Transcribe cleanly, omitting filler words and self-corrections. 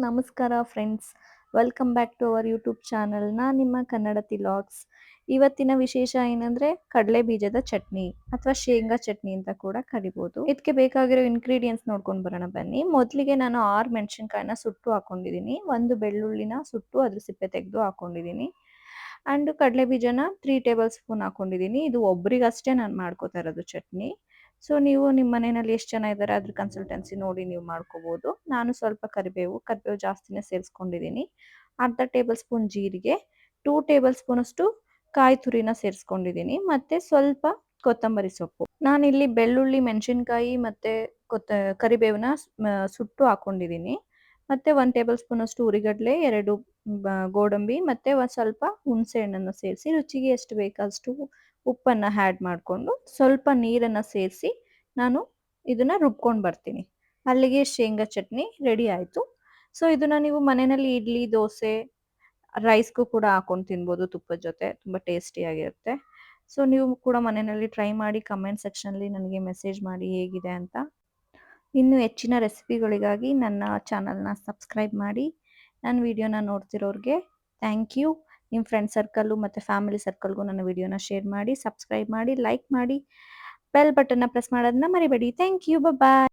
ನಮಸ್ಕಾರ friends. Welcome back to our YouTube channel. ನಾನು ನಿಮ್ಮ ಕನ್ನಡತಿ ಲಾಗ್ಸ್. ಇವತ್ತಿನ ವಿಶೇಷ ಏನಂದ್ರೆ ಕಡಲೆ ಬೀಜದ ಚಟ್ನಿ ಅಥವಾ ಶೇಂಗಾ ಚಟ್ನಿ ಅಂತ ಕೂಡ ಕರಿಬಹುದು. ಇದಕ್ಕೆ ಬೇಕಾಗಿರೋ ಇಂಗ್ರೀಡಿಯೆಂಟ್ಸ್ ನೋಡ್ಕೊಂಡು ಬರೋಣ ಬನ್ನಿ. ಮೊದಲಿಗೆ ನಾನು 6 ಮೆಣಸಿನಕಾಯಿನ ಸುಟ್ಟು ಹಾಕೊಂಡಿದ್ದೀನಿ. ಒಂದು ಬೆಳ್ಳುಳ್ಳಿನ ಸುಟ್ಟು ಅದ್ರ ಸಿಪ್ಪೆ ತೆಗೆದು ಹಾಕೊಂಡಿದ್ದೀನಿ. ಅಂಡ್ ಕಡಲೆ ಬೀಜನ 3 ಟೇಬಲ್ ಸ್ಪೂನ್ ಹಾಕೊಂಡಿದ್ದೀನಿ. ಇದು ಒಬ್ರಿಗಷ್ಟೇ ನಾನು ಮಾಡ್ಕೋತಾ ಇರೋದು ಚಟ್ನಿ. ಸೊ ನೀವು ನಿಮ್ಮ ಮನೆಯಲ್ಲಿ ಎಷ್ಟು ಜನ ಇದ್ದಾರೆ ಅದ್ರ ಕನ್ಸಲ್ಟೆನ್ಸಿ ನೋಡಿ ನೀವು ಮಾಡ್ಕೋಬಹುದು. ನಾನು ಸ್ವಲ್ಪ ಕರಿಬೇವು ಜಾಸ್ತಿನೇ ಸೇರಿಸ್ಕೊಂಡಿದ್ದೀನಿ. ಅರ್ಧ ಟೇಬಲ್ ಸ್ಪೂನ್ ಜೀರಿಗೆ, 2 ಟೇಬಲ್ ಸ್ಪೂನ್ ಅಷ್ಟು ಕಾಯಿ ತುರಿನ ಸೇರಿಸ್ಕೊಂಡಿದ್ದೀನಿ. ಮತ್ತೆ ಸ್ವಲ್ಪ ಕೊತ್ತಂಬರಿ ಸೊಪ್ಪು. ನಾನಿಲ್ಲಿ ಬೆಳ್ಳುಳ್ಳಿ, ಮೆಣಸಿನಕಾಯಿ ಮತ್ತೆ ಕರಿಬೇವನ್ನ ಸುಟ್ಟು ಹಾಕೊಂಡಿದ್ದೀನಿ. ಮತ್ತೆ 1 ಟೇಬಲ್ ಸ್ಪೂನ್ ಅಷ್ಟು ಉರಿಗಡಲೆ, 2 ಗೋಡಂಬಿ ಮತ್ತೆ ಒಂದು ಸ್ವಲ್ಪ ಹುಣಸೆ ಹಣ್ಣನ್ನು ಸೇರಿಸಿ ರುಚಿಗೆ ಎಷ್ಟು ಬೇಕಷ್ಟು ಉಪ್ಪನ್ನ ಆ್ಯಡ್ ಮಾಡಿಕೊಂಡು ಸ್ವಲ್ಪ ನೀರನ್ನು ಸೇರಿಸಿ ನಾನು ಇದನ್ನ ರುಬ್ಕೊಂಡು ಬರ್ತೀನಿ. ಅಲ್ಲಿಗೆ ಶೇಂಗಾ ಚಟ್ನಿ ರೆಡಿ ಆಯಿತು. ಸೊ ಇದನ್ನ ನೀವು ಮನೆಯಲ್ಲಿ ಇಡ್ಲಿ, ದೋಸೆ, ರೈಸ್ಗೂ ಕೂಡ ಹಾಕೊಂಡು ತಿನ್ಬೋದು ತುಪ್ಪದ ಜೊತೆ. ತುಂಬ ಟೇಸ್ಟಿಯಾಗಿರುತ್ತೆ. ಸೊ ನೀವು ಕೂಡ ಮನೆಯಲ್ಲಿ ಟ್ರೈ ಮಾಡಿ ಕಮೆಂಟ್ ಸೆಕ್ಷನಲ್ಲಿ ನನಗೆ ಮೆಸೇಜ್ ಮಾಡಿ ಹೇಗಿದೆ ಅಂತ. ಇನ್ನು ಹೆಚ್ಚಿನ ರೆಸಿಪಿಗಳಿಗಾಗಿ ನನ್ನ ಚಾನಲ್ನ ಸಬ್ಸ್ಕ್ರೈಬ್ ಮಾಡಿ. ನನ್ನ ವಿಡಿಯೋನ ನೋಡ್ತಿರೋರಿಗೆ ಥ್ಯಾಂಕ್ ಯು. ನಿಮ್ಮ ಫ್ರೆಂಡ್ ಸರ್ಕಲ್ಲು ಮತ್ತು ಫ್ಯಾಮಿಲಿ ಸರ್ಕಲ್ಗೂ ನನ್ನ ವಿಡಿಯೋನ ಶೇರ್ ಮಾಡಿ, ಸಬ್ಸ್ಕ್ರೈಬ್ ಮಾಡಿ, ಲೈಕ್ ಮಾಡಿ, ಬೆಲ್ ಬಟನ್ನ ಪ್ರೆಸ್ ಮಾಡೋದನ್ನ ಮರಿಬೇಡಿ. Thank you. ಬಾಯ್.